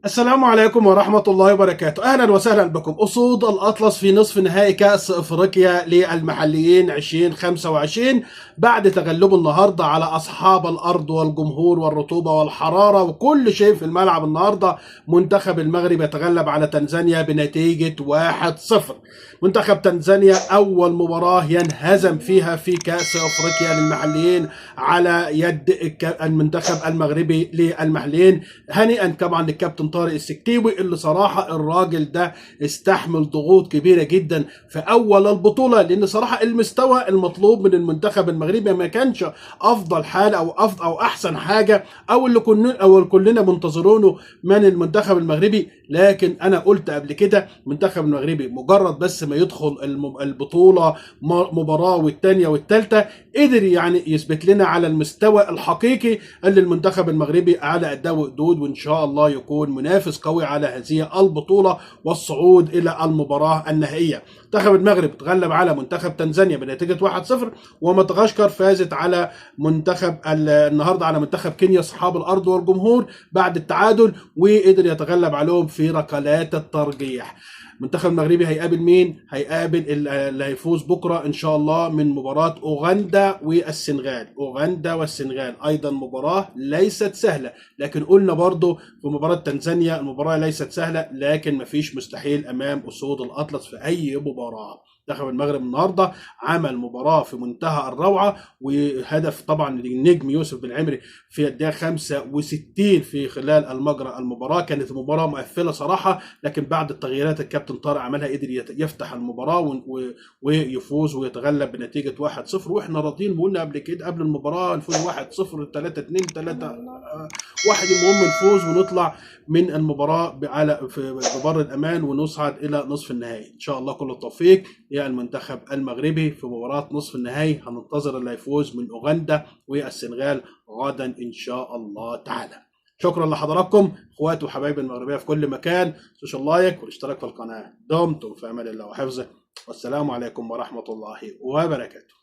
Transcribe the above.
السلام عليكم ورحمة الله وبركاته. أهلا وسهلا بكم. أسود الأطلس في نصف نهائي كأس إفريقيا للمحليين 2025 بعد تغلبه النهاردة على أصحاب الأرض والجمهور والرطوبة والحرارة وكل شيء في الملعب. النهاردة منتخب المغرب يتغلب على تنزانيا بنتيجة 1-0. منتخب تنزانيا أول مباراة ينهزم فيها في كأس إفريقيا للمحليين على يد المنتخب المغربي للمحليين. هنيئا طبعا للكابتن طارق السكتيوي اللي صراحه الراجل ده استحمل ضغوط كبيره جدا في اول البطوله، لان صراحه المستوى المطلوب من المنتخب المغربي ما كانش افضل حال او افضل او احسن حاجه اللي كلنا منتظرونه من المنتخب المغربي. لكن انا قلت قبل كده المنتخب المغربي مجرد بس ما يدخل البطوله مباراه والثانيه والثالثه قدر يعني يثبت لنا على المستوى الحقيقي اللي المنتخب المغربي على اداء وقدود، وان شاء الله يكون منافس قوي على هذه البطوله والصعود الى المباراه النهائيه. منتخب المغرب تغلب على منتخب تنزانيا بنتيجه 1-0، ومدغشقر فازت على منتخب النهارده على منتخب كينيا اصحاب الارض والجمهور بعد التعادل، وقدر يتغلب عليهم في ركلات الترجيح. المنتخب المغربي هيقابل مين؟ هيقابل اللي هيفوز بكره ان شاء الله من مباراه اوغندا والسنغال. اوغندا والسنغال ايضا مباراه ليست سهله، لكن قلنا برضو في مباراه تنزانيا المباراه ليست سهله، لكن مفيش مستحيل امام اسود الاطلس في اي مباراه. منتخب المغرب النهارده عمل مباراه في منتهى الروعه، وهدف طبعا النجم يوسف بن عمري في الدقيقه 65 في خلال المجرى المباراه. كانت مباراه مقفله صراحه، لكن بعد التغييرات الكابتن طارق عملها قدر يفتح المباراه ويفوز ويتغلب بنتيجه 1-0. واحنا راضيين، بقولنا قبل كده قبل المباراه الفوز 1-0 3-2 3-1. المهم نفوز ونطلع من المباراه ببر الامان ونصعد الى نصف النهائي. ان شاء الله كل التوفيق المنتخب المغربي في مباراة نصف النهائي. هننتظر اللي هيفوز من أوغندا والسنغال غدا إن شاء الله تعالى. شكرا لحضراتكم اخواتي وحبايبي المغربيه في كل مكان. سوشيال لايك والاشتراك في القناه. دمتم في امان الله وحفظه، والسلام عليكم ورحمه الله وبركاته.